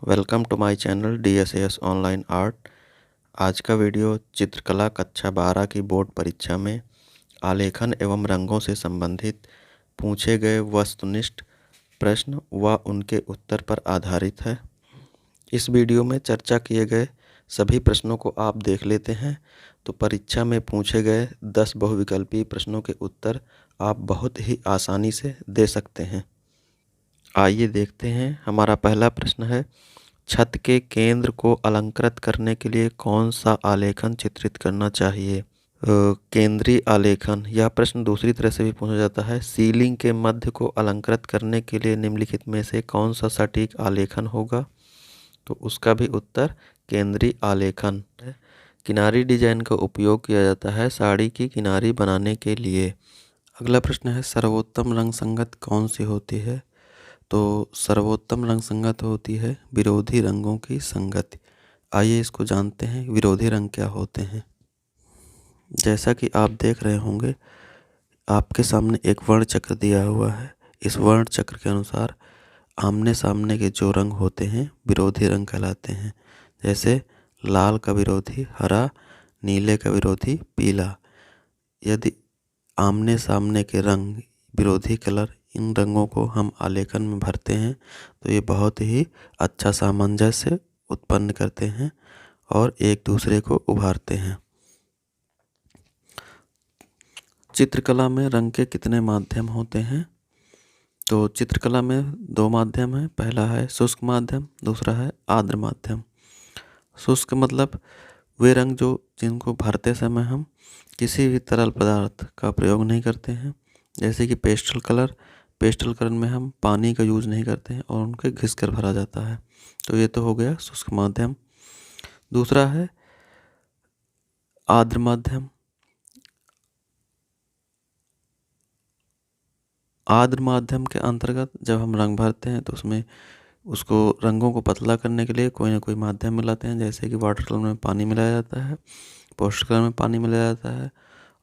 Welcome to my channel DSAS online art. आज का video चित्रकला कक्षा 12 की बोर्ड परीक्षा में आलेखन एवं रंगों से संबंधित पूछे गए वस्तुनिष्ठ प्रश्न व उनके उत्तर पर आधारित है। इस वीडियो में चर्चा किए गए सभी प्रश्नों को आप देख लेते हैं तो परीक्षा में पूछे गए 10 बहुविकल्पीय प्रश्नों के उत्तर आप बहुत ही आसानी से दे सकते हैं। आइए देखते हैं। हमारा पहला प्रश्न है, छत के केंद्र को अलंकृत करने के लिए कौन सा आलेखन चित्रित करना चाहिए? केंद्रीय आलेखन। यह प्रश्न दूसरी तरह से भी पूछा जाता है, सीलिंग के मध्य को अलंकृत करने के लिए निम्नलिखित में से कौन सा सटीक आलेखन होगा? तो उसका भी उत्तर केंद्रीय आलेखन है। किनारी डिजाइन का उपयोग किया जाता है साड़ी की किनारी बनाने के लिए। अगला प्रश्न है, सर्वोत्तम रंग संगत कौन सी होती है? तो सर्वोत्तम रंग संगत होती है विरोधी रंगों की संगति। आइए इसको जानते हैं, विरोधी रंग क्या होते हैं। जैसा कि आप देख रहे होंगे, आपके सामने एक वर्ण चक्र दिया हुआ है। इस वर्ण चक्र के अनुसार आमने सामने के जो रंग होते हैं विरोधी रंग कहलाते हैं। जैसे लाल का विरोधी हरा, नीले का विरोधी पीला। यदि आमने सामने के रंग विरोधी कलर इन रंगों को हम आलेखन में भरते हैं तो ये बहुत ही अच्छा सामंजस्य उत्पन्न करते हैं और एक दूसरे को उभारते हैं। चित्रकला में रंग के कितने माध्यम होते हैं? तो चित्रकला में दो माध्यम हैं। पहला है शुष्क माध्यम, दूसरा है आर्द्र माध्यम। शुष्क मतलब वे रंग जिनको भरते समय हम किसी भी तरल पदार्थ का प्रयोग नहीं करते हैं। जैसे कि पेस्टल कलर में हम पानी का यूज नहीं करते हैं और उनके घिस कर भरा जाता है। तो ये तो हो गया शुष्क माध्यम। दूसरा है आर्द्र माध्यम। आर्द्र माध्यम के अंतर्गत जब हम रंग भरते हैं तो उसमें उसको रंगों को पतला करने के लिए कोई ना कोई माध्यम मिलाते हैं। जैसे कि वाटर कलर में पानी मिलाया जाता है, पोस्टर कलर में पानी मिलाया जाता है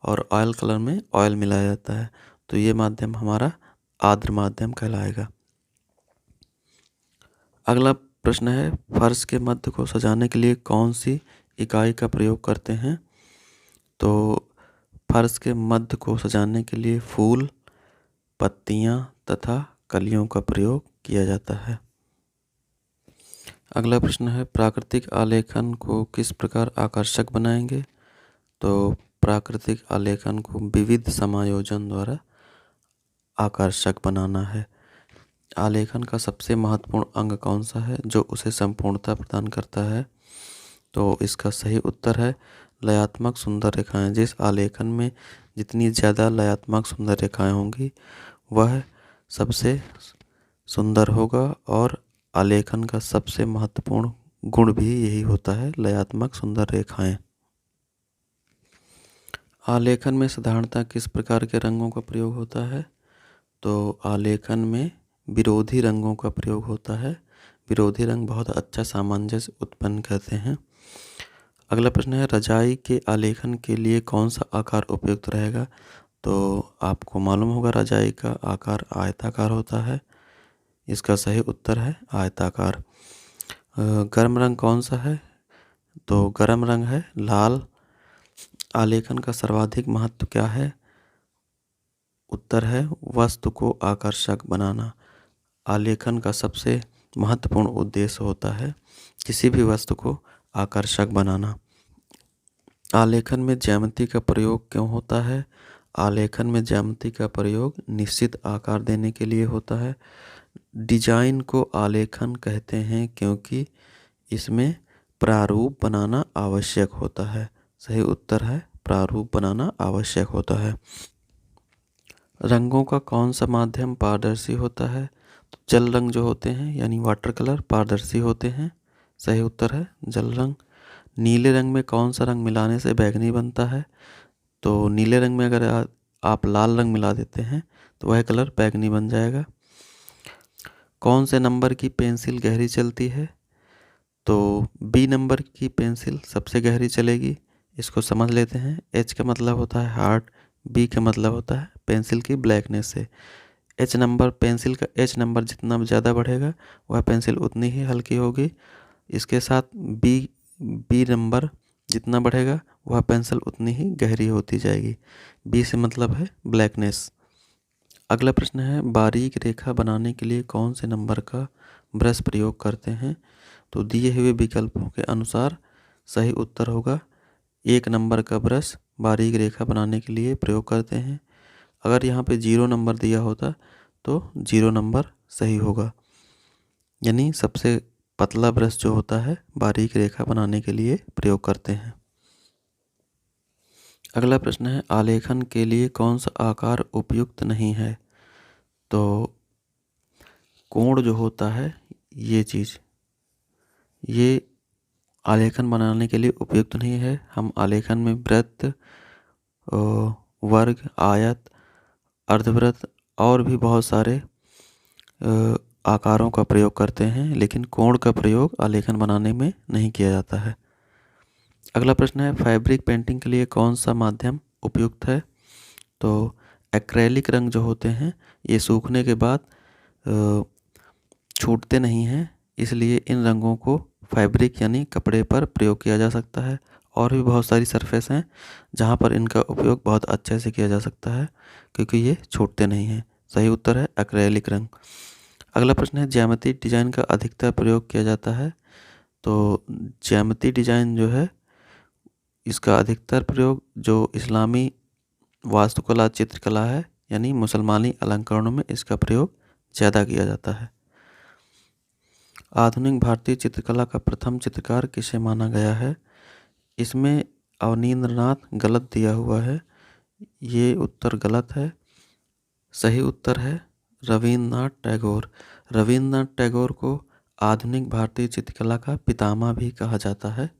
और ऑयल कलर में ऑयल मिलाया जाता है। तो ये माध्यम हमारा आर्द्र माध्यम कहलाएगा। अगला प्रश्न है, फर्श के मध्य को सजाने के लिए कौन सी इकाई का प्रयोग करते हैं? तो फर्श के मध्य को सजाने के लिए फूल, पत्तियां तथा कलियों का प्रयोग किया जाता है। अगला प्रश्न है, प्राकृतिक आलेखन को किस प्रकार आकर्षक बनाएंगे? तो प्राकृतिक आलेखन को विविध समायोजन द्वारा आकर्षक बनाना है। आलेखन का सबसे महत्वपूर्ण अंग कौन सा है जो उसे संपूर्णता प्रदान करता है? तो इसका सही उत्तर है लयात्मक सुंदर रेखाएं। जिस आलेखन में जितनी ज़्यादा लयात्मक सुंदर रेखाएं होंगी वह सबसे सुंदर होगा और आलेखन का सबसे महत्वपूर्ण गुण भी यही होता है, लयात्मक सुंदर रेखाएं। आलेखन में साधारणतः किस प्रकार के रंगों का प्रयोग होता है? तो आलेखन में विरोधी रंगों का प्रयोग होता है। विरोधी रंग बहुत अच्छा सामंजस्य उत्पन्न करते हैं। अगला प्रश्न है, रजाई के आलेखन के लिए कौन सा आकार उपयुक्त रहेगा? तो आपको मालूम होगा रजाई का आकार आयताकार होता है। इसका सही उत्तर है आयताकार। गर्म रंग कौन सा है? तो गर्म रंग है लाल। आलेखन का सर्वाधिक महत्व क्या है? उत्तर है वस्तु को आकर्षक बनाना। आलेखन का सबसे महत्वपूर्ण उद्देश्य होता है किसी भी वस्तु को आकर्षक बनाना। आलेखन में ज्यामिति का प्रयोग क्यों होता है? आलेखन में ज्यामिति का प्रयोग निश्चित आकार देने के लिए होता है। डिजाइन को आलेखन कहते हैं क्योंकि इसमें प्रारूप बनाना आवश्यक होता है। सही उत्तर है प्रारूप बनाना आवश्यक होता है। रंगों का कौन सा माध्यम पारदर्शी होता है? तो जल रंग जो होते हैं यानी वाटर कलर पारदर्शी होते हैं। सही उत्तर है जल रंग। नीले रंग में कौन सा रंग मिलाने से बैंगनी बनता है? तो नीले रंग में अगर आप लाल रंग मिला देते हैं तो वह कलर बैंगनी बन जाएगा। कौन से नंबर की पेंसिल गहरी चलती है? तो बी नंबर की पेंसिल सबसे गहरी चलेगी। इसको समझ लेते हैं। एच का मतलब होता है हार्ड, बी का मतलब होता है पेंसिल की ब्लैकनेस से। एच नंबर, पेंसिल का एच नंबर जितना ज़्यादा बढ़ेगा वह पेंसिल उतनी ही हल्की होगी। इसके साथ बी बी नंबर जितना बढ़ेगा वह पेंसिल उतनी ही गहरी होती जाएगी। बी से मतलब है ब्लैकनेस। अगला प्रश्न है, बारीक रेखा बनाने के लिए कौन से नंबर का ब्रश प्रयोग करते हैं? तो दिए हुए विकल्पों के अनुसार सही उत्तर होगा 1 नंबर का ब्रश बारीक रेखा बनाने के लिए प्रयोग करते हैं। अगर यहाँ पे 0 नंबर दिया होता तो 0 नंबर सही होगा, यानी सबसे पतला ब्रश जो होता है बारीक रेखा बनाने के लिए प्रयोग करते हैं। अगला प्रश्न है, आलेखन के लिए कौन सा आकार उपयुक्त नहीं है? तो कोण जो होता है ये आलेखन बनाने के लिए उपयुक्त नहीं है। हम आलेखन में वृत्त, वर्ग, आयत, अर्धवृत्त और भी बहुत सारे आकारों का प्रयोग करते हैं, लेकिन कोण का प्रयोग आलेखन बनाने में नहीं किया जाता है। अगला प्रश्न है, फैब्रिक पेंटिंग के लिए कौन सा माध्यम उपयुक्त है? तो एक्रेलिक रंग जो होते हैं ये सूखने के बाद छूटते नहीं हैं, इसलिए इन रंगों को फैब्रिक यानी कपड़े पर प्रयोग किया जा सकता है। और भी बहुत सारी सरफेस हैं जहाँ पर इनका उपयोग बहुत अच्छे से किया जा सकता है क्योंकि ये छूटते नहीं हैं। सही उत्तर है एक्रेलिक रंग। अगला प्रश्न है, ज्यामिति डिजाइन का अधिकतर प्रयोग किया जाता है? तो ज्यामिति डिजाइन जो है इसका अधिकतर प्रयोग जो इस्लामी वास्तुकला चित्रकला है यानी मुसलमानी अलंकरणों में इसका प्रयोग ज़्यादा किया जाता है। आधुनिक भारतीय चित्रकला का प्रथम चित्रकार किसे माना गया है? इसमें अवनींद्रनाथ गलत दिया हुआ है, ये उत्तर गलत है। सही उत्तर है रविन्द्रनाथ टैगोर। रविन्द्रनाथ टैगोर को आधुनिक भारतीय चित्रकला का पितामह भी कहा जाता है।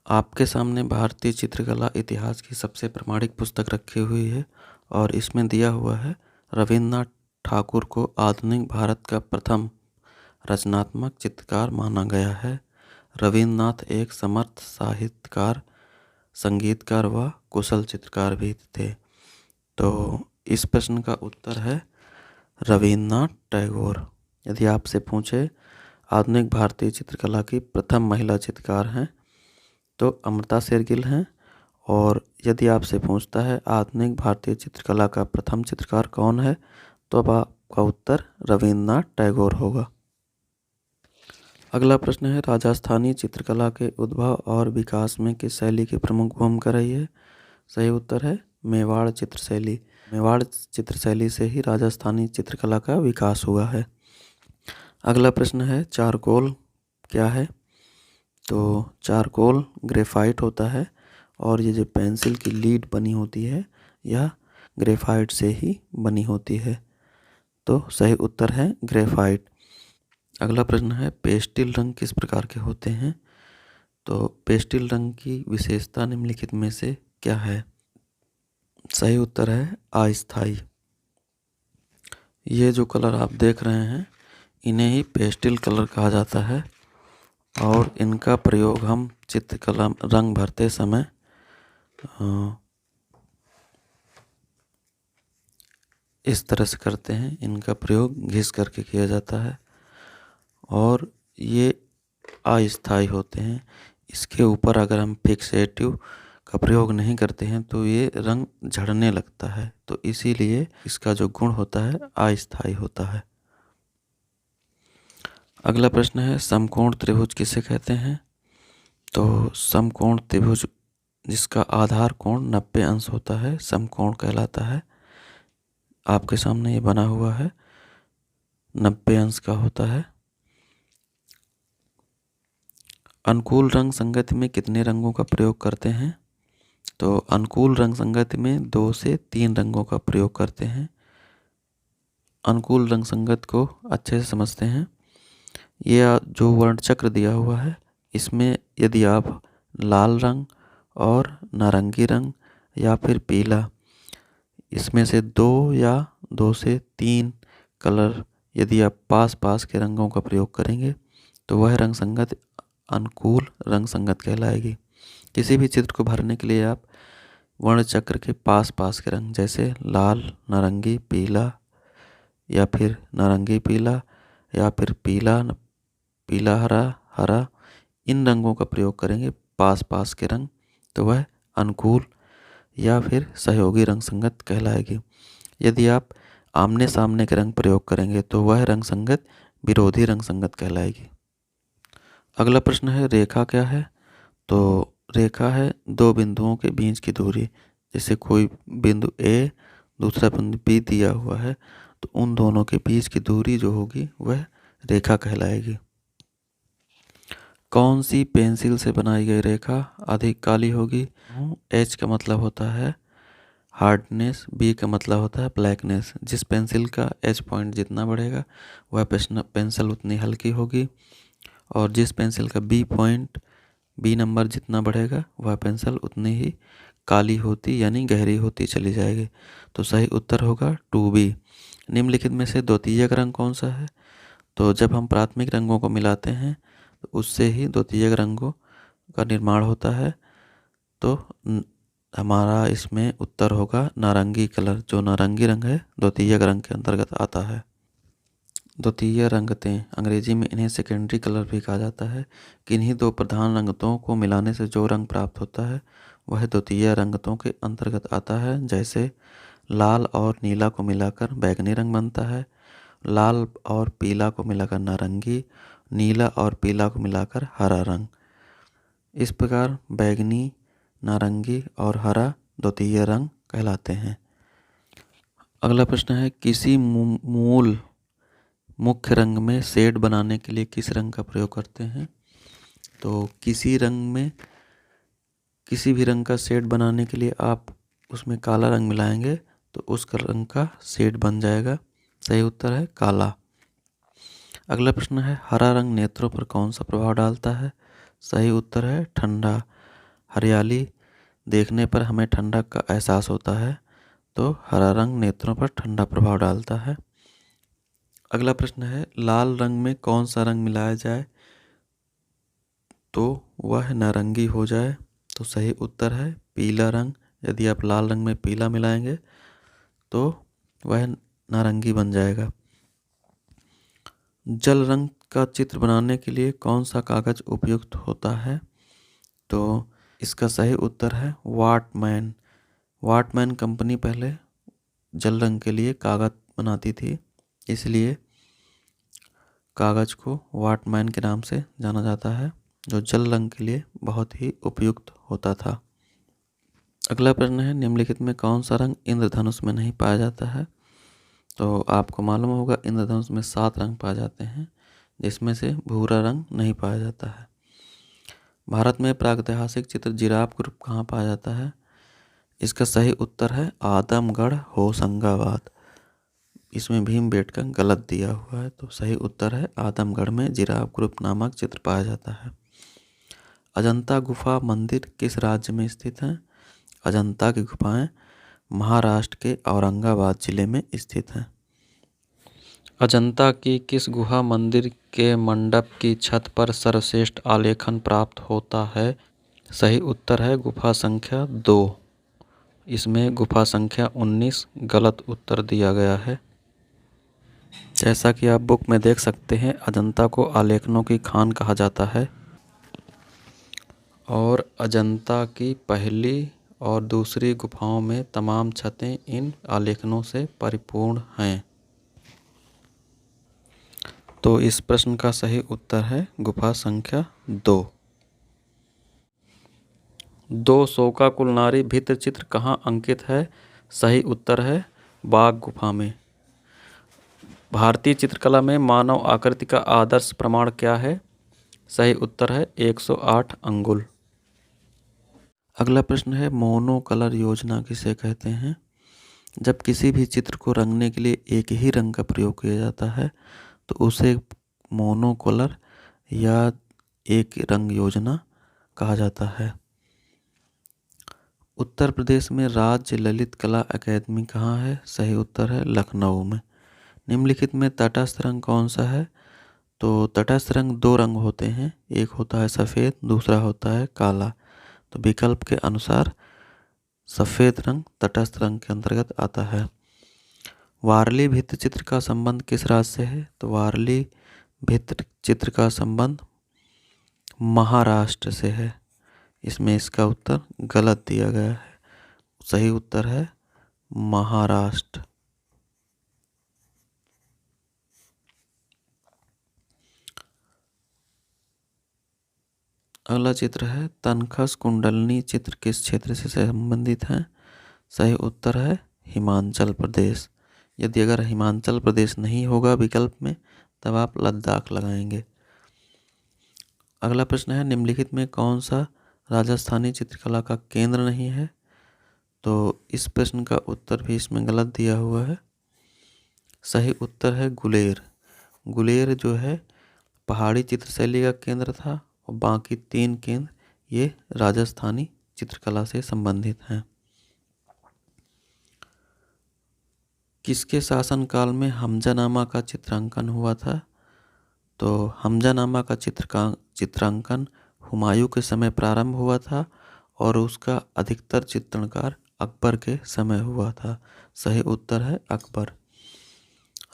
आपके सामने भारतीय चित्रकला इतिहास की सबसे प्रमाणिक पुस्तक रखी हुई है और इसमें दिया हुआ है रविन्द्रनाथ ठाकुर को आधुनिक भारत का प्रथम रचनात्मक चित्रकार माना गया है। रविन्द्रनाथ एक समर्थ साहित्यकार, संगीतकार व कुशल चित्रकार भी थे। तो इस प्रश्न का उत्तर है रविन्द्रनाथ टैगोर। यदि आपसे पूछे आधुनिक भारतीय चित्रकला की प्रथम महिला चित्रकार हैं तो अमृता शेरगिल हैं, और यदि आपसे पूछता है आधुनिक भारतीय चित्रकला का प्रथम चित्रकार कौन है तो अब आपका उत्तर रविन्द्रनाथ टैगोर होगा। अगला प्रश्न है, राजस्थानी चित्रकला के उद्भव और विकास में किस शैली की प्रमुख भूमिका रही है? सही उत्तर है मेवाड़ चित्रशैली। मेवाड़ चित्रशैली से ही राजस्थानी चित्रकला का विकास हुआ है। अगला प्रश्न है, चारकोल क्या है? तो चारकोल ग्रेफाइट होता है और ये जो पेंसिल की लीड बनी होती है यह ग्रेफाइट से ही बनी होती है। तो सही उत्तर है ग्रेफाइट। अगला प्रश्न है, पेस्टिल रंग किस प्रकार के होते हैं? तो पेस्टिल रंग की विशेषता निम्नलिखित में से क्या है? सही उत्तर है अस्थायी। ये जो कलर आप देख रहे हैं इन्हें ही पेस्टिल कलर कहा जाता है और इनका प्रयोग हम चित्रकला रंग भरते समय इस तरह से करते हैं। इनका प्रयोग घिस करके किया जाता है और ये अस्थायी होते हैं। इसके ऊपर अगर हम फिक्सेटिव का प्रयोग नहीं करते हैं तो ये रंग झड़ने लगता है, तो इसीलिए इसका जो गुण होता है अस्थायी होता है। अगला प्रश्न है, समकोण त्रिभुज किसे कहते हैं? तो समकोण त्रिभुज जिसका आधार कोण 90 अंश होता है समकोण कहलाता है। आपके सामने ये बना हुआ है 90 अंश का होता है। अनुकूल रंग संगति में कितने रंगों का प्रयोग करते हैं? तो अनुकूल रंग संगति में 2 से 3 रंगों का प्रयोग करते हैं। अनुकूल रंग संगत को अच्छे से समझते हैं। यह जो वर्ण चक्र दिया हुआ है इसमें यदि आप लाल रंग और नारंगी रंग या फिर पीला, इसमें से 2 या 2 से 3 कलर यदि आप पास पास के रंगों का प्रयोग करेंगे तो वह रंग संगत अनुकूल रंग संगत कहलाएगी। किसी भी चित्र को भरने के लिए आप वर्ण चक्र के पास पास के रंग, जैसे लाल, नारंगी, पीला या फिर नारंगी पीला या फिर पीला पीला हरा, हरा, इन रंगों का प्रयोग करेंगे पास पास के रंग, तो वह अनुकूल या फिर सहयोगी रंग संगत कहलाएगी। यदि आप आमने सामने के रंग प्रयोग करेंगे तो वह रंग संगत विरोधी रंग संगत कहलाएगी। अगला प्रश्न है रेखा क्या है? तो रेखा है दो बिंदुओं के बीच की दूरी। जैसे कोई बिंदु ए दूसरा बिंदु बी दिया हुआ है तो उन दोनों के बीच की दूरी जो होगी वह रेखा कहलाएगी। कौन सी पेंसिल से बनाई गई रेखा अधिक काली होगी? एच का मतलब होता है हार्डनेस, बी का मतलब होता है ब्लैकनेस। जिस पेंसिल का एच पॉइंट जितना बढ़ेगा वह पेंसिल उतनी हल्की होगी, और जिस पेंसिल का बी नंबर जितना बढ़ेगा वह पेंसिल उतनी ही काली होती यानी गहरी होती चली जाएगी। तो सही उत्तर होगा 2B। निम्नलिखित में से द्वितीयक रंग कौन सा है? तो जब हम प्राथमिक रंगों को मिलाते हैं तो उससे ही द्वितीयक रंगों का निर्माण होता है। तो हमारा इसमें उत्तर होगा नारंगी कलर। जो नारंगी रंग है द्वितीयक रंग के अंतर्गत आता है। द्वितीय रंगतें, अंग्रेजी में इन्हें सेकेंडरी कलर भी कहा जाता है। किन्हीं दो प्रधान रंगतों को मिलाने से जो रंग प्राप्त होता है वह द्वितीय रंगतों के अंतर्गत आता है। जैसे लाल और नीला को मिलाकर बैंगनी रंग बनता है, लाल और पीला को मिलाकर नारंगी, नीला और पीला को मिलाकर हरा रंग। इस प्रकार बैंगनी, नारंगी और हरा द्वितीय रंग कहलाते हैं। अगला प्रश्न है किसी मूल मुख्य रंग में शेड बनाने के लिए किस रंग का प्रयोग करते हैं? तो किसी रंग में किसी भी रंग का शेड बनाने के लिए आप उसमें काला रंग मिलाएंगे तो उस रंग का शेड बन जाएगा। सही उत्तर है काला। अगला प्रश्न है हरा रंग नेत्रों पर कौन सा प्रभाव डालता है? सही उत्तर है ठंडा। हरियाली देखने पर हमें ठंडक का एहसास होता है, तो हरा रंग नेत्रों पर ठंडा प्रभाव डालता है। अगला प्रश्न है लाल रंग में कौन सा रंग मिलाया जाए तो वह नारंगी हो जाए? तो सही उत्तर है पीला रंग। यदि आप लाल रंग में पीला मिलाएंगे तो वह नारंगी बन जाएगा। जल रंग का चित्र बनाने के लिए कौन सा कागज उपयुक्त होता है? तो इसका सही उत्तर है वाटमैन। वाटमैन कंपनी पहले जल रंग के लिए कागज बनाती थी, इसलिए कागज को वाटमैन के नाम से जाना जाता है, जो जल रंग के लिए बहुत ही उपयुक्त होता था। अगला प्रश्न है निम्नलिखित में कौन सा रंग इंद्रधनुष में नहीं पाया जाता है? तो आपको मालूम होगा इंद्रधनुष में 7 रंग पाए जाते हैं, जिसमें से भूरा रंग नहीं पाया जाता है। भारत में प्रागैतिहासिक चित्र जिराफ ग्रुप कहाँ पाया जाता है? इसका सही उत्तर है आदमगढ़ होशंगाबाद। इसमें भीमबेटका गलत दिया हुआ है, तो सही उत्तर है आदमगढ़ में जिराफ ग्रुप नामक चित्र पाया जाता है। अजंता गुफा मंदिर किस राज्य में स्थित है? अजंता की गुफाएं महाराष्ट्र के औरंगाबाद जिले में स्थित हैं। अजंता की किस गुहा मंदिर के मंडप की छत पर सर्वश्रेष्ठ आलेखन प्राप्त होता है? सही उत्तर है गुफा संख्या 2। इसमें गुफा संख्या 19 गलत उत्तर दिया गया है। जैसा कि आप बुक में देख सकते हैं अजंता को आलेखनों की खान कहा जाता है, और अजंता की पहली और दूसरी गुफाओं में तमाम छतें इन आलेखनों से परिपूर्ण हैं। तो इस प्रश्न का सही उत्तर है गुफा संख्या 2। दो शोकाकुल नारी भित्ति चित्र कहाँ अंकित है? सही उत्तर है बाघ गुफा में। भारतीय चित्रकला में मानव आकृति का आदर्श प्रमाण क्या है? सही उत्तर है 108 अंगुल। अगला प्रश्न है मोनो कलर योजना किसे कहते हैं? जब किसी भी चित्र को रंगने के लिए एक ही रंग का प्रयोग किया जाता है तो उसे मोनो कलर या एक रंग योजना कहा जाता है। उत्तर प्रदेश में राज्य ललित कला अकादमी कहाँ है? सही उत्तर है लखनऊ में। निम्नलिखित में तटस्थ रंग कौन सा है? तो तटस्थ रंग 2 रंग होते हैं, एक होता है सफ़ेद, दूसरा होता है काला। तो विकल्प के अनुसार सफ़ेद रंग तटस्थ रंग के अंतर्गत आता है। वारली भित्ति चित्र का संबंध किस राज्य से है? तो वारली भित्ति चित्र का संबंध महाराष्ट्र से है। इसमें इसका उत्तर गलत दिया गया है। सही उत्तर है महाराष्ट्र। अगला चित्र है तनखस कुंडलनी चित्र किस क्षेत्र से संबंधित है? सही उत्तर है हिमाचल प्रदेश। यदि अगर हिमाचल प्रदेश नहीं होगा विकल्प में तब आप लद्दाख लगाएंगे। अगला प्रश्न है निम्नलिखित में कौन सा राजस्थानी चित्रकला का केंद्र नहीं है? तो इस प्रश्न का उत्तर भी इसमें गलत दिया हुआ है। सही उत्तर है गुलेर। गुलेर जो है पहाड़ी चित्रशैली का केंद्र था और बाकी 3 केंद्र ये राजस्थानी चित्रकला से संबंधित हैं। किसके शासनकाल में हमजानामा का चित्रांकन हुआ था? तो हमजानामा का चित्रांकन हुमायूं के समय प्रारंभ हुआ था और उसका अधिकतर चित्रणकार अकबर के समय हुआ था। सही उत्तर है अकबर।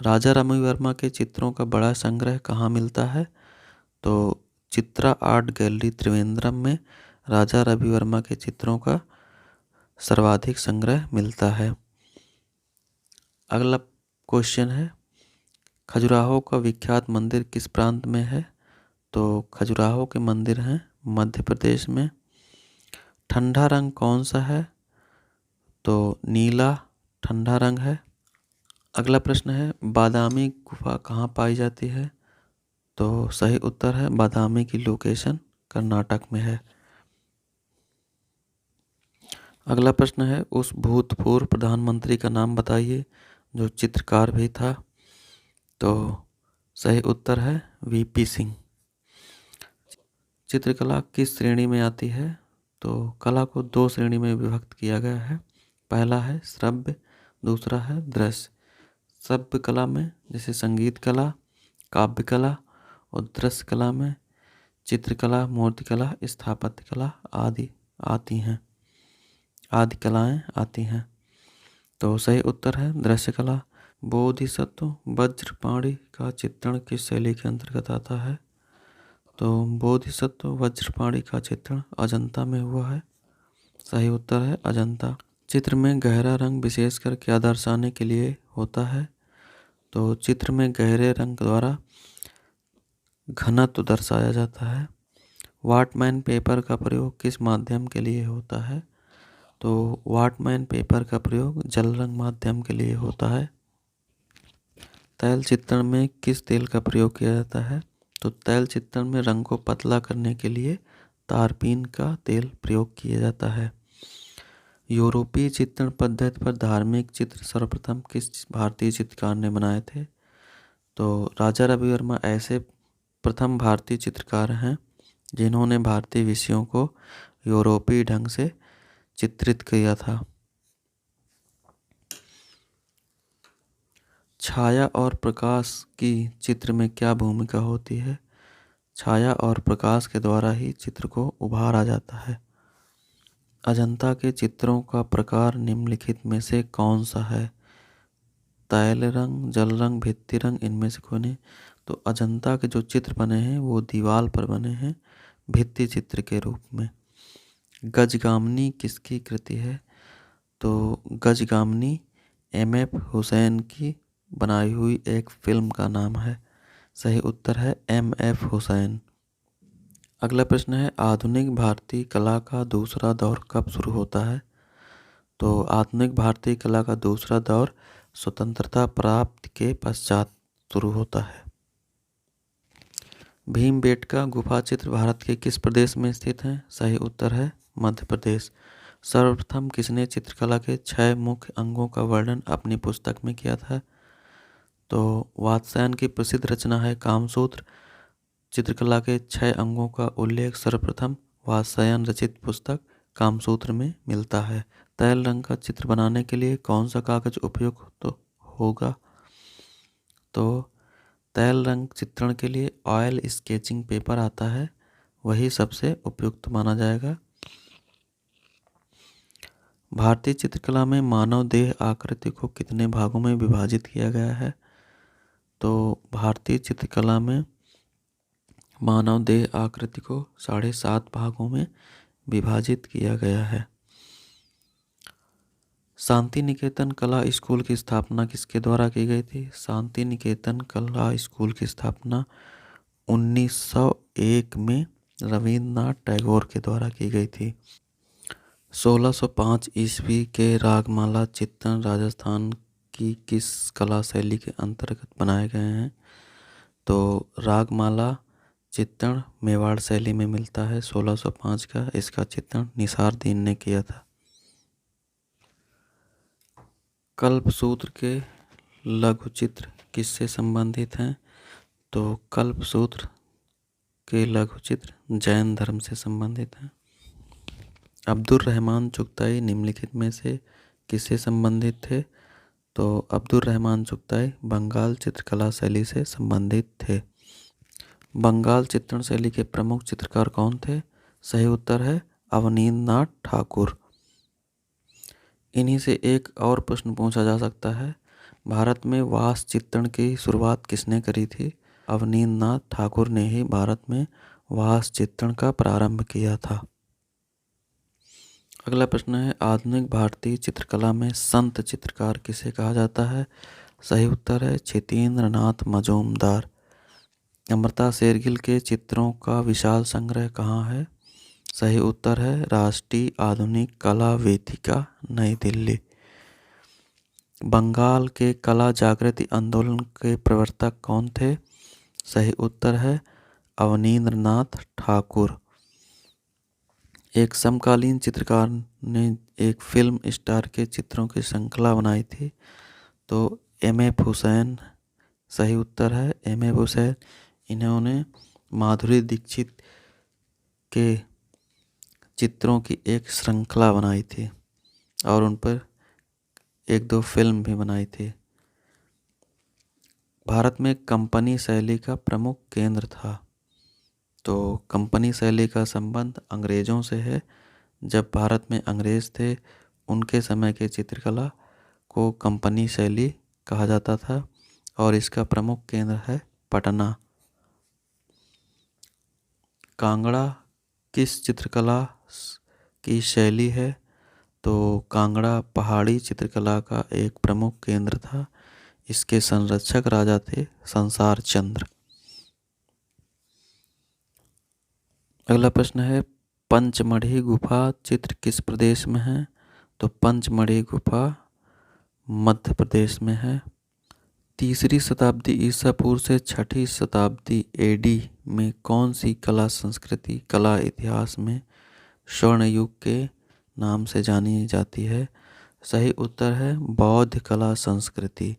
राजा रवि वर्मा के चित्रों का बड़ा संग्रह कहाँ मिलता है? तो चित्रा आर्ट गैलरी त्रिवेंद्रम में राजा रवि वर्मा के चित्रों का सर्वाधिक संग्रह मिलता है। अगला क्वेश्चन है खजुराहो का विख्यात मंदिर किस प्रांत में है? तो खजुराहो के मंदिर हैं मध्य प्रदेश में। ठंडा रंग कौन सा है? तो नीला ठंडा रंग है। अगला प्रश्न है बादामी गुफा कहाँ पाई जाती है? तो सही उत्तर है बादामी की लोकेशन कर्नाटक में है। अगला प्रश्न है उस भूतपूर्व प्रधानमंत्री का नाम बताइए जो चित्रकार भी था। तो सही उत्तर है वीपी सिंह। चित्रकला किस श्रेणी में आती है? तो कला को 2 श्रेणी में विभक्त किया गया है। पहला है श्रव्य, दूसरा है दृश्य। श्रव्य कला में जैसे संगीत कला, काव्य कला और दृश्य कला में चित्रकला, मूर्तिकला, स्थापत्य कला आदि आती हैं, आदि कलाएं आती हैं। तो सही उत्तर है दृश्य कला। बोधिसत्व वज्रपाणी का चित्रण किस शैली के अंतर्गत आता है? तो बोधिसत्व वज्रपाणी का चित्रण अजंता में हुआ है। सही उत्तर है अजंता। चित्र में गहरा रंग विशेषकर क्या दर्शाने के लिए होता है? तो चित्र में गहरे रंग द्वारा घनत्व दर्शाया जाता है। वाटमैन पेपर का प्रयोग किस माध्यम के लिए होता है? तो वाटमैन पेपर का प्रयोग जल रंग माध्यम के लिए होता है। तैल चित्रण में किस तेल का प्रयोग किया जाता है? तो तैल चित्रण में रंग को पतला करने के लिए तारपीन का तेल प्रयोग किया जाता है। यूरोपीय चित्रण पद्धति पर धार्मिक चित्र सर्वप्रथम किस भारतीय चित्रकार ने बनाए थे? तो राजा रवि वर्मा ऐसे प्रथम भारतीय चित्रकार हैं जिन्होंने भारतीय विषयों को यूरोपीय ढंग से चित्रित किया था। छाया और प्रकाश की चित्र में क्या भूमिका होती है? छाया और प्रकाश के द्वारा ही चित्र को उभारा जाता है। अजंता के चित्रों का प्रकार निम्नलिखित में से कौन सा है? तैल रंग, जल रंग, भित्ति रंग, इनमें से कोई नहीं। तो अजंता के जो चित्र बने हैं वो दीवार पर बने हैं भित्ति चित्र के रूप में। गजगामनी किसकी कृति है? तो गजगामनी एम.एफ. हुसैन की बनाई हुई एक फिल्म का नाम है। सही उत्तर है एम.एफ. हुसैन। अगला प्रश्न है आधुनिक भारतीय कला का दूसरा दौर कब शुरू होता है? तो आधुनिक भारतीय कला का दूसरा दौर स्वतंत्रता प्राप्ति के पश्चात शुरू होता है। भीमबेटका गुफा चित्र भारत के किस प्रदेश में स्थित है? सही उत्तर है मध्य प्रदेश। सर्वप्रथम किसने चित्रकला के 6 मुख्य अंगों का वर्णन अपनी पुस्तक में किया था? तो वात्स्यायन की प्रसिद्ध रचना है कामसूत्र। चित्रकला के 6 अंगों का उल्लेख सर्वप्रथम वात्स्यायन रचित पुस्तक कामसूत्र में मिलता है। तैल रंग का चित्र बनाने के लिए कौन सा कागज उपयुक्त होगा? तो तैल रंग चित्रण के लिए ऑयल स्केचिंग पेपर आता है, वही सबसे उपयुक्त माना जाएगा। भारतीय चित्रकला में मानव देह आकृति को कितने भागों में विभाजित किया गया है? तो भारतीय चित्रकला में मानव देह आकृति को 7.5 भागों में विभाजित किया गया है। शांति निकेतन कला स्कूल की स्थापना किसके द्वारा की गई थी? शांति निकेतन कला स्कूल की स्थापना 1901 में रविन्द्रनाथ टैगोर के द्वारा की गई थी। 1605 ईस्वी के रागमाला चित्रण राजस्थान की किस कला शैली के अंतर्गत बनाए गए हैं? तो रागमाला चित्रण मेवाड़ शैली में मिलता है 1605 का। इसका चित्रण निसार दीन ने किया था। कल्पसूत्र के लघु चित्र किससे संबंधित हैं? तो कल्पसूत्र के लघु चित्र जैन धर्म से संबंधित हैं। अब्दुल रहमान चुगताई निम्नलिखित में से किससे संबंधित थे? तो अब्दुल रहमान चुगताई बंगाल चित्रकला शैली से संबंधित थे। बंगाल चित्रण शैली के प्रमुख चित्रकार कौन थे? सही उत्तर है अवनींद्रनाथ ठाकुर। इन्हीं से एक और प्रश्न पूछा जा सकता है, भारत में वास्तु चित्रण की शुरुआत किसने करी थी? अवनींद्रनाथ ठाकुर ने ही भारत में वास्तु चित्रण का प्रारंभ किया था। अगला प्रश्न है, आधुनिक भारतीय चित्रकला में संत चित्रकार किसे कहा जाता है? सही उत्तर है छितेंद्र नाथ मजूमदार। अमृता शेरगिल के चित्रों का विशाल संग्रह कहाँ है? सही उत्तर है राष्ट्रीय आधुनिक कला वेदिका, नई दिल्ली। बंगाल के कला जागृति आंदोलन के प्रवर्तक कौन थे? सही उत्तर है अवनींद्रनाथ ठाकुर। एक समकालीन चित्रकार ने एक फिल्म स्टार के चित्रों की श्रृंखला बनाई थी, तो एम.एफ. हुसैन सही उत्तर है एम.एफ. हुसैन। इन्होंने माधुरी दीक्षित के चित्रों की एक श्रृंखला बनाई थी और उन पर 1-2 फिल्म भी बनाई थी। भारत में कंपनी शैली का प्रमुख केंद्र था, तो कंपनी शैली का संबंध अंग्रेज़ों से है। जब भारत में अंग्रेज़ थे, उनके समय के चित्रकला को कंपनी शैली कहा जाता था और इसका प्रमुख केंद्र है पटना। कांगड़ा किस चित्रकला की शैली है? तो कांगड़ा पहाड़ी चित्रकला का एक प्रमुख केंद्र था। इसके संरक्षक राजा थे संसार चंद्र। अगला प्रश्न है, पंचमढ़ी गुफा चित्र किस प्रदेश में है? तो पंचमढ़ी गुफा मध्य प्रदेश में है। 3री शताब्दी ईसा पूर्व से 6ठी शताब्दी एडी में कौन सी कला संस्कृति कला इतिहास में स्वर्ण युग के नाम से जानी जाती है? सही उत्तर है बौद्ध कला संस्कृति।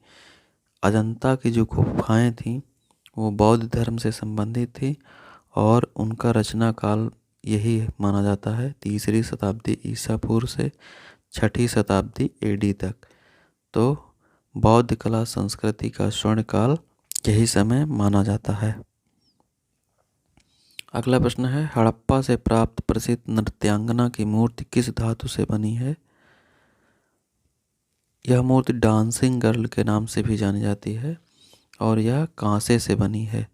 अजंता की जो गुफाएं थीं वो बौद्ध धर्म से संबंधित थी और उनका रचना काल यही माना जाता है 3री शताब्दी ईसा पूर्व से 6ठी शताब्दी एडी तक। तो बौद्ध कला संस्कृति का स्वर्ण काल यही समय माना जाता है। अगला प्रश्न है, हड़प्पा से प्राप्त प्रसिद्ध नृत्यांगना की मूर्ति किस धातु से बनी है? यह मूर्ति डांसिंग गर्ल के नाम से भी जानी जाती है और यह कांसे से बनी है।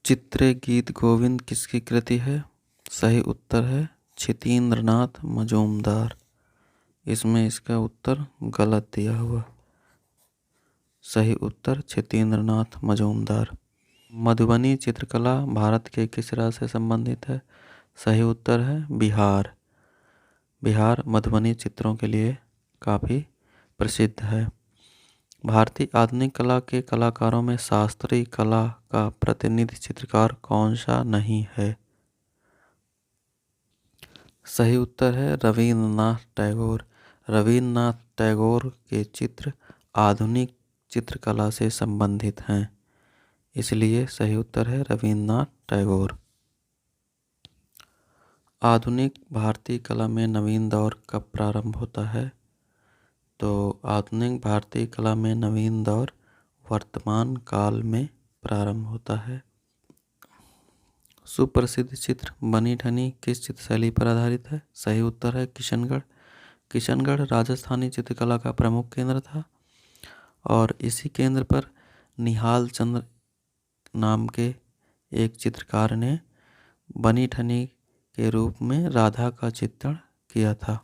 चित्रे गीत गोविंद किसकी कृति है? सही उत्तर है छितेंद्रनाथ मजूमदार। इसमें इसका उत्तर गलत दिया हुआ। सही उत्तर छितेंद्रनाथ मजूमदार। मधुबनी चित्रकला भारत के किस राज्य से संबंधित है? सही उत्तर है बिहार। बिहार मधुबनी चित्रों के लिए काफ़ी प्रसिद्ध है। भारतीय आधुनिक कला के कलाकारों में शास्त्रीय कला का प्रतिनिधि चित्रकार कौन सा नहीं है? सही उत्तर है रविन्द्रनाथ टैगोर। रविन्द्रनाथ टैगोर के चित्र आधुनिक चित्रकला से संबंधित हैं, इसलिए सही उत्तर है रविन्द्रनाथ टैगोर। आधुनिक भारतीय कला में नवीन दौर कब प्रारंभ होता है? तो आधुनिक भारतीय कला में नवीन दौर वर्तमान काल में प्रारंभ होता है। सुप्रसिद्ध चित्र बनी ठनी किस चित्रशैली पर आधारित है? सही उत्तर है किशनगढ़। किशनगढ़ राजस्थानी चित्रकला का प्रमुख केंद्र था और इसी केंद्र पर निहाल चंद्र नाम के एक चित्रकार ने बनी ठनी के रूप में राधा का चित्रण किया था।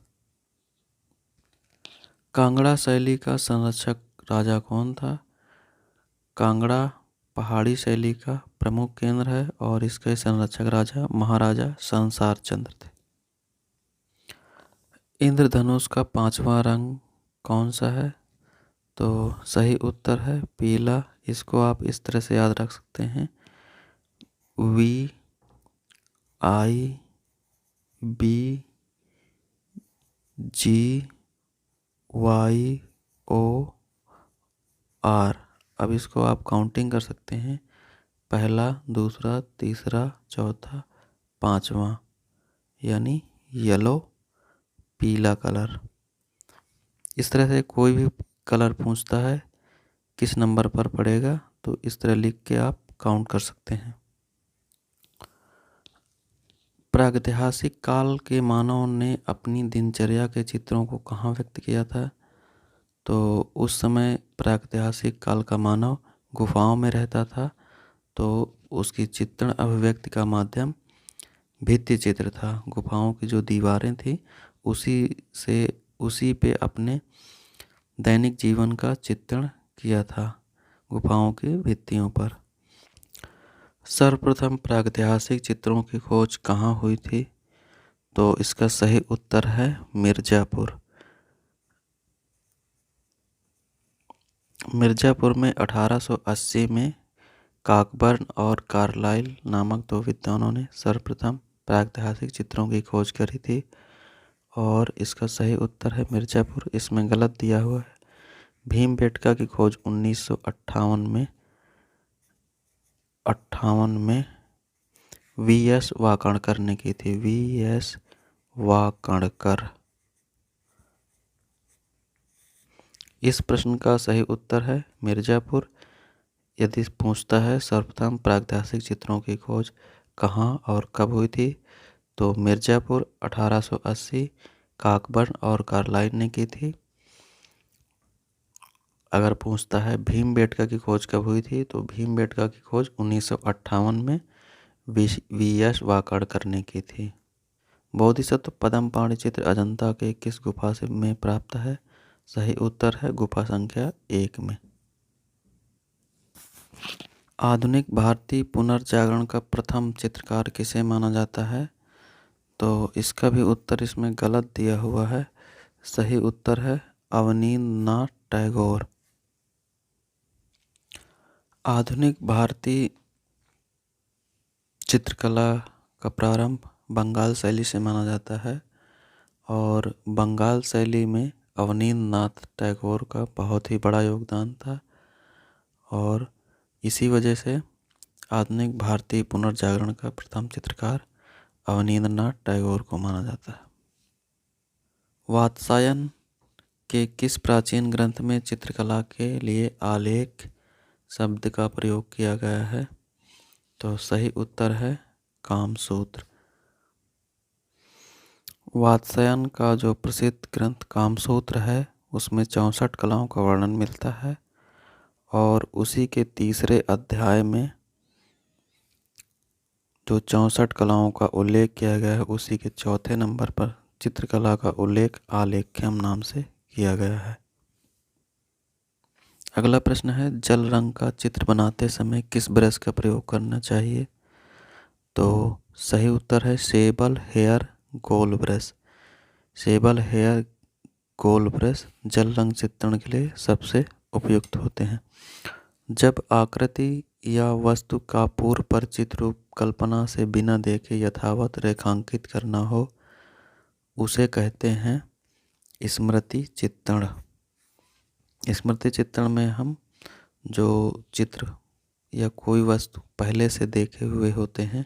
कांगड़ा शैली का संरक्षक राजा कौन था? कांगड़ा पहाड़ी शैली का प्रमुख केंद्र है और इसके संरक्षक राजा महाराजा संसार चंद्र थे। इंद्रधनुष का 5वां रंग कौन सा है? तो सही उत्तर है पीला। इसको आप इस तरह से याद रख सकते हैं, VIBGYOR। अब इसको आप काउंटिंग कर सकते हैं, पहला, दूसरा, तीसरा, चौथा, 5वां, यानी येलो, पीला कलर। इस तरह से कोई भी कलर पूछता है किस नंबर पर पड़ेगा, तो इस तरह लिख के आप काउंट कर सकते हैं। प्रागैतिहासिक काल के मानव ने अपनी दिनचर्या के चित्रों को कहाँ व्यक्त किया था? तो उस समय प्रागैतिहासिक काल का मानव गुफाओं में रहता था, तो उसकी चित्रण अभिव्यक्ति का माध्यम भित्ति चित्र था। गुफाओं की जो दीवारें थी उसी पे अपने दैनिक जीवन का चित्रण किया था, गुफाओं की भित्तियों पर। सर्वप्रथम प्रागैतिहासिक चित्रों की खोज कहाँ हुई थी? तो इसका सही उत्तर है मिर्ज़ापुर। मिर्ज़ापुर में 1880 में कॉकबर्न और कार्लाइल नामक दो विद्वानों ने सर्वप्रथम प्रागैतिहासिक चित्रों की खोज करी थी और इसका सही उत्तर है मिर्ज़ापुर। इसमें गलत दिया हुआ है। भीमबेटका की खोज 1958 में वी.एस. वाकणकर ने की थी। वी.एस. वाकणकर। इस प्रश्न का सही उत्तर है मिर्ज़ापुर। यदि पूछता है सर्वप्रथम प्रागैतिहासिक चित्रों की खोज कहाँ और कब हुई थी, तो मिर्ज़ापुर 1880 कॉकबर्न और कार्लाइल ने की थी। अगर पूछता है भीमबेटका की खोज कब हुई थी, तो भीमबेटका की खोज 1958 में वी.एस. वाकणकर ने की थी। बोधिसत्व पद्मपाणि चित्र अजंता के किस गुफा से में प्राप्त है? सही उत्तर है गुफा संख्या 1 में। आधुनिक भारतीय पुनर्जागरण का प्रथम चित्रकार किसे माना जाता है? तो इसका भी उत्तर इसमें गलत दिया हुआ है। सही उत्तर है अवनींद्रनाथ टैगोर। आधुनिक भारतीय चित्रकला का प्रारंभ बंगाल शैली से माना जाता है और बंगाल शैली में अवनींद्रनाथ टैगोर का बहुत ही बड़ा योगदान था और इसी वजह से आधुनिक भारतीय पुनर्जागरण का प्रथम चित्रकार अवनींद्रनाथ टैगोर को माना जाता है। वात्स्यायन के किस प्राचीन ग्रंथ में चित्रकला के लिए आलेख शब्द का प्रयोग किया गया है? तो सही उत्तर है कामसूत्र। वात्स्यायन का जो प्रसिद्ध ग्रंथ कामसूत्र है उसमें 64 कलाओं का वर्णन मिलता है और उसी के तीसरे अध्याय में जो 64 कलाओं का उल्लेख किया गया है उसी के चौथे नंबर पर चित्रकला का उल्लेख आलेख्यम नाम से किया गया है। अगला प्रश्न है, जल रंग का चित्र बनाते समय किस ब्रश का प्रयोग करना चाहिए? तो सही उत्तर है सेबल हेयर गोल ब्रश। सेबल हेयर गोल ब्रश जल रंग चित्रण के लिए सबसे उपयुक्त होते हैं। जब आकृति या वस्तु का पूर्व परिचित रूप कल्पना से बिना देखे यथावत रेखांकित करना हो, उसे कहते हैं स्मृति चित्रण। स्मृति चित्रण में हम जो चित्र या कोई वस्तु पहले से देखे हुए होते हैं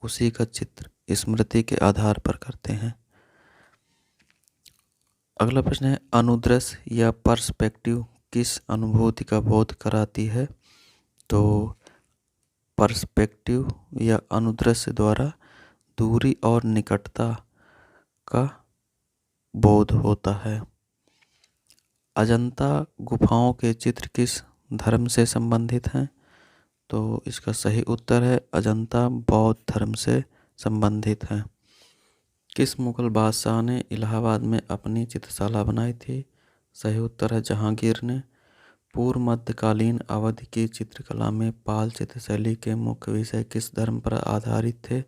उसी का चित्र स्मृति के आधार पर करते हैं। अगला प्रश्न है, अनुदृश्य या पर्सपेक्टिव किस अनुभूति का बोध कराती है? तो पर्सपेक्टिव या अनुदृश्य द्वारा दूरी और निकटता का बोध होता है। अजंता गुफाओं के चित्र किस धर्म से संबंधित हैं? तो इसका सही उत्तर है अजंता बौद्ध धर्म से संबंधित है। किस मुगल बादशाह ने इलाहाबाद में अपनी चित्रशाला बनाई थी? सही उत्तर है जहांगीर ने। पूर्व मध्यकालीन अवधि की चित्रकला में पाल चित्रशैली के मुख्य विषय किस धर्म पर आधारित थे?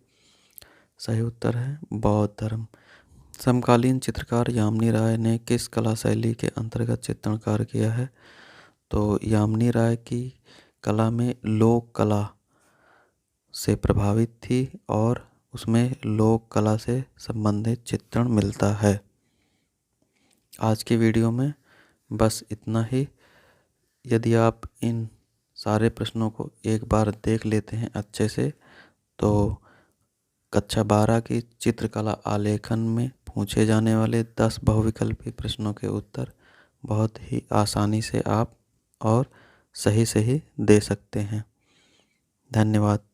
सही उत्तर है बौद्ध धर्म। समकालीन चित्रकार यामिनी राय ने किस कला शैली के अंतर्गत चित्रण कार्य किया है? तो यामिनी राय की कला में लोक कला से प्रभावित थी और उसमें लोक कला से संबंधित चित्रण मिलता है। आज की वीडियो में बस इतना ही। यदि आप इन सारे प्रश्नों को एक बार देख लेते हैं अच्छे से तो कक्षा 12 की चित्रकला आलेखन में पूछे जाने वाले 10 बहुविकल्पी प्रश्नों के उत्तर बहुत ही आसानी से आप और सही दे सकते हैं। धन्यवाद।